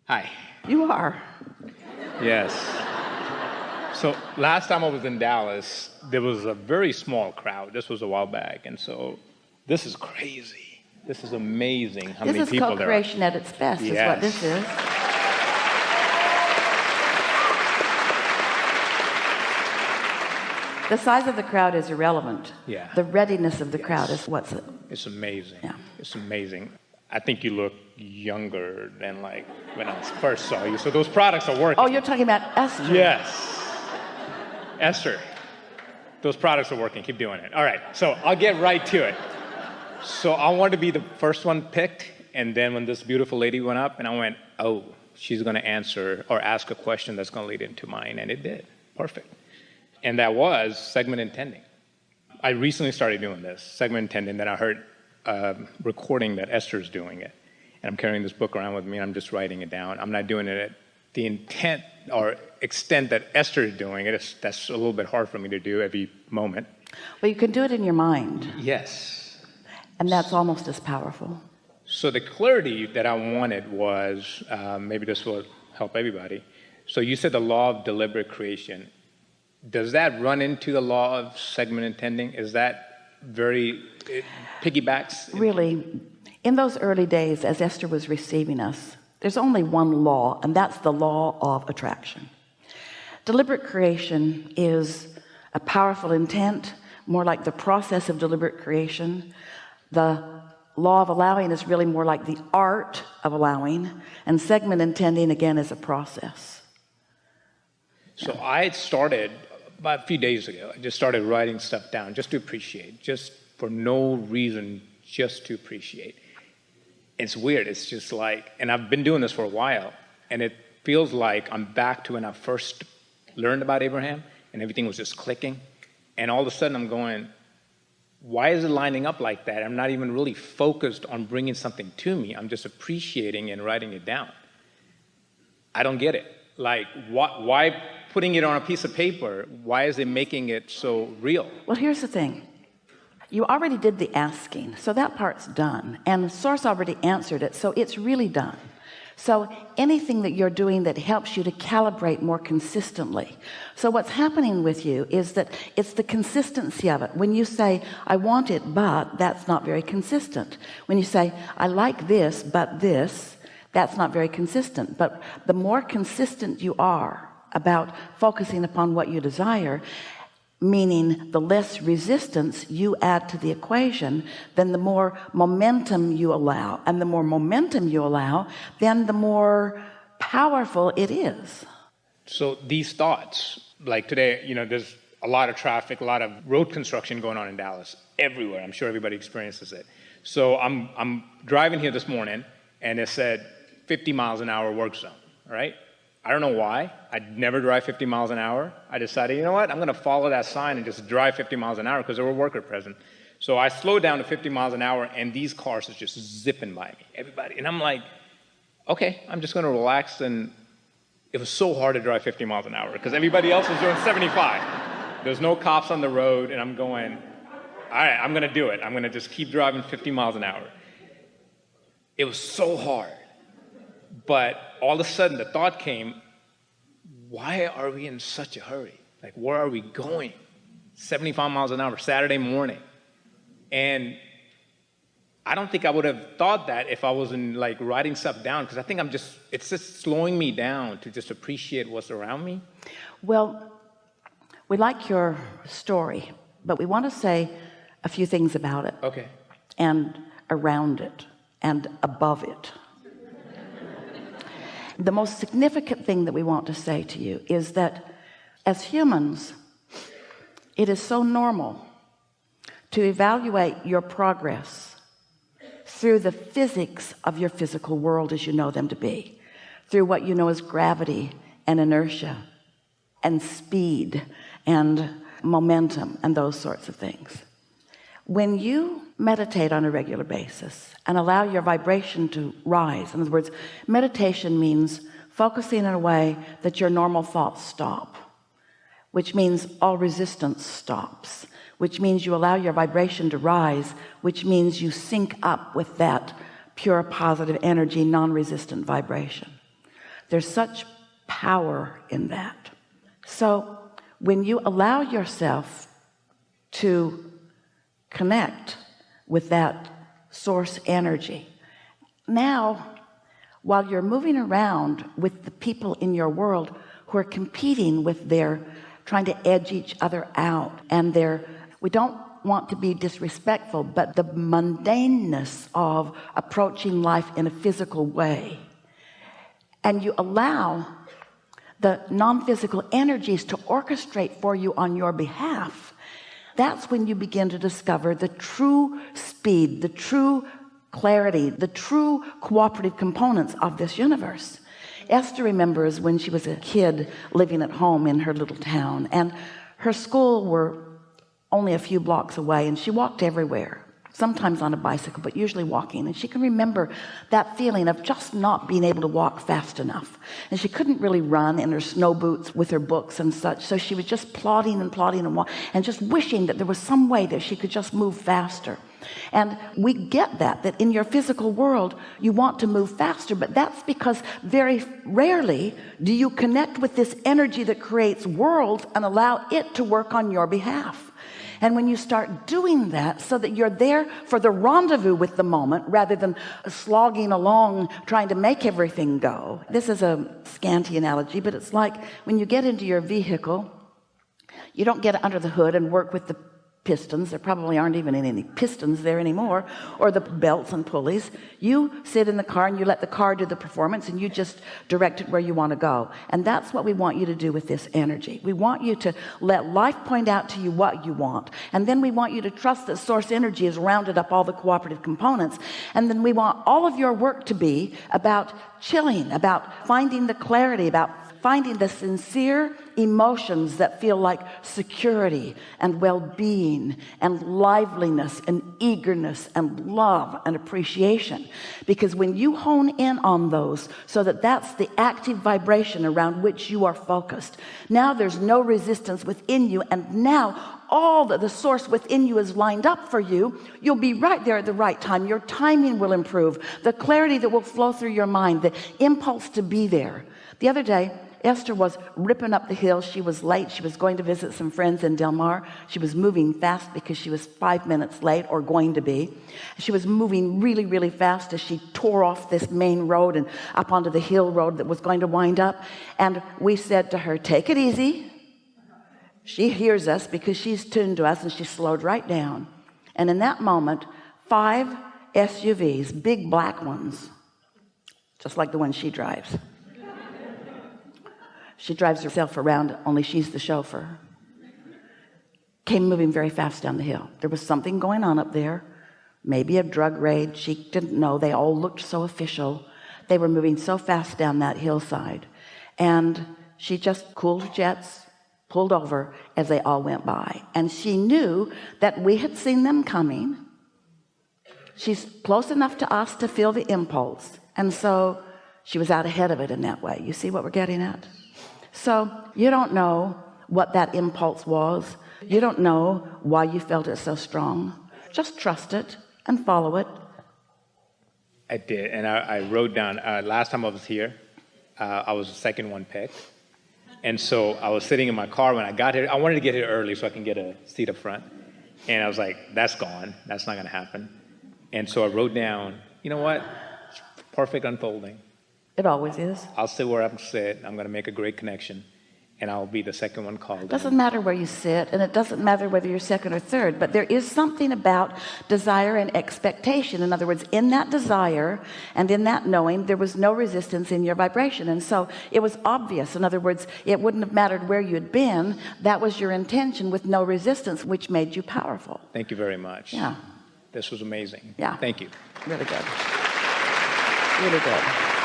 Hi. You are. Yes. So last time I was in Dallas, there was a very small crowd. This was a while back. And so this is crazy. This is amazing how many people there are. This is co-creation at its best, is what this is. The size of the crowd is irrelevant. Yeah. The readiness of the crowd is what's it. It's amazing. Yeah. It's amazing. I think you look younger than like when I first saw you. So those products are working. Oh, you're talking about Esther. Yes. Esther, those products are working. Keep doing it. All right. So I'll get right to it. So I wanted to be the first one picked. And then when this beautiful lady went up, and I went, oh, she's going to answer or ask a question that's going to lead into mine. And it did. Perfect. And that was segment intending. I recently started doing this, segment intending. Then I heard recording that Esther's doing it. And I'm carrying this book around with me, and I'm just writing it down. I'm not doing it at the intent or extent that Esther is doing it. That's a little bit hard for me to do every moment. Well, you can do it in your mind. Yes. And that's almost as powerful. So the clarity that I wanted was, maybe this will help everybody. So you said the law of deliberate creation. Does that run into the law of segment intending? Is that it piggybacks? Really, in those early days, as Esther was receiving us, there's only one law, and that's the law of attraction. Deliberate creation is a powerful intent, more like the process of deliberate creation. The law of allowing is really more like the art of allowing, and segment intending, again, is a process. So I started about a few days ago. I just started writing stuff down just to appreciate, just for no reason, just to appreciate. It's weird. It's just like, and I've been doing this for a while, and it feels like I'm back to when I first learned about Abraham, and everything was just clicking. And all of a sudden I'm going, why is it lining up like that? I'm not even really focused on bringing something to me. I'm just appreciating and writing it down. I don't get it. Like, why putting it on a piece of paper? Why is it making it so real? Well, here's the thing. You already did the asking, so that part's done. And the source already answered it, so it's really done. So anything that you're doing that helps you to calibrate more consistently. So what's happening with you is that it's the consistency of it. When you say, I want it, but, that's not very consistent. When you say, I like this, but this, that's not very consistent. But the more consistent you are about focusing upon what you desire, meaning the less resistance you add to the equation, then the more momentum you allow. And the more momentum you allow, then the more powerful it is. So these thoughts, like today, there's a lot of traffic, a lot of road construction going on in Dallas, everywhere. I'm sure everybody experiences it. So I'm driving here this morning, and it said 50 miles an hour work zone, right? I don't know why. I'd never drive 50 miles an hour. I decided, you know what? I'm going to follow that sign and just drive 50 miles an hour because there were workers present. So I slowed down to 50 miles an hour, and these cars are just zipping by me, everybody. And I'm like, okay, I'm just going to relax. And it was so hard to drive 50 miles an hour because everybody else was doing 75. There's no cops on the road, and I'm going, all right, I'm going to do it. I'm going to just keep driving 50 miles an hour. It was so hard. But all of a sudden the thought came, why are we in such a hurry? Like, where are we going? 75 miles an hour, Saturday morning. And I don't think I would have thought that if I wasn't like writing stuff down, because I think it's just slowing me down to just appreciate what's around me. Well, we like your story, but we want to say a few things about it. Okay. And around it and above it. The most significant thing that we want to say to you is that as humans, it is so normal to evaluate your progress through the physics of your physical world as you know them to be, through what you know as gravity and inertia and speed and momentum and those sorts of things. When you meditate on a regular basis and allow your vibration to rise, in other words, meditation means focusing in a way that your normal thoughts stop, which means all resistance stops, which means you allow your vibration to rise, which means you sync up with that pure positive energy, non-resistant vibration. There's such power in that. So when you allow yourself to connect with that source energy, now while you're moving around with the people in your world who are competing with their trying to edge each other out, and we don't want to be disrespectful, but the mundaneness of approaching life in a physical way, and you allow the non-physical energies to orchestrate for you on your behalf, that's when you begin to discover the true speed, the true clarity, the true cooperative components of this universe. Esther remembers when she was a kid living at home in her little town, and her school were only a few blocks away, and she walked everywhere, sometimes on a bicycle, but usually walking. And she can remember that feeling of just not being able to walk fast enough, and she couldn't really run in her snow boots with her books and such, so she was just plodding and just wishing that there was some way that she could just move faster. And we get that in your physical world you want to move faster, but that's because very rarely do you connect with this energy that creates worlds and allow it to work on your behalf. And when you start doing that so that you're there for the rendezvous with the moment rather than slogging along trying to make everything go, this is a scanty analogy, but it's like when you get into your vehicle, you don't get under the hood and work with the pistons. There probably aren't even any pistons there anymore, or the belts and pulleys. You sit in the car and you let the car do the performance, and you just direct it where you want to go. And that's what we want you to do with this energy. We want you to let life point out to you what you want, and then we want you to trust that source energy has rounded up all the cooperative components. And then we want all of your work to be about chilling, about finding the clarity, about finding the sincere emotions that feel like security and well-being and liveliness and eagerness and love and appreciation. Because when you hone in on those so that that's the active vibration around which you are focused, now there's no resistance within you, and now all that the source within you is lined up for you. You'll be right there at the right time. Your timing will improve, the clarity that will flow through your mind, the impulse to be there. The other day, Esther was ripping up the hill. She was late. She was going to visit some friends in Del Mar. She was moving fast because she was 5 minutes late, or going to be. She was moving really, really fast as she tore off this main road and up onto the hill road that was going to wind up. And we said to her, take it easy. She hears us because she's tuned to us, and she slowed right down. And in that moment, 5 SUVs, big black ones, just like the one she drives. She drives herself around, only she's the chauffeur. Came moving very fast down the hill. There was something going on up there, maybe a drug raid. She didn't know. They all looked so official. They were moving so fast down that hillside. And she just cooled her jets, pulled over as they all went by. And she knew that we had seen them coming. She's close enough to us to feel the impulse. And so she was out ahead of it in that way. You see what we're getting at? So you don't know what that impulse was. You don't know why you felt it so strong. Just trust it and follow it. I did, and I wrote down, last time I was here, I was the second one picked. And so I was sitting in my car when I got here. I wanted to get here early so I can get a seat up front. And I was like, that's gone. That's not going to happen. And so I wrote down, you know what? It's perfect unfolding. It always is. I'll sit where I'm sit. I'm going to make a great connection, and I'll be the second one called. It doesn't matter where you sit, and it doesn't matter whether you're second or third, but there is something about desire and expectation. In other words, in that desire and in that knowing, there was no resistance in your vibration. And so it was obvious. In other words, it wouldn't have mattered where you'd been. That was your intention with no resistance, which made you powerful. Thank you very much. Yeah. This was amazing. Yeah. Thank you. Really good. Really good.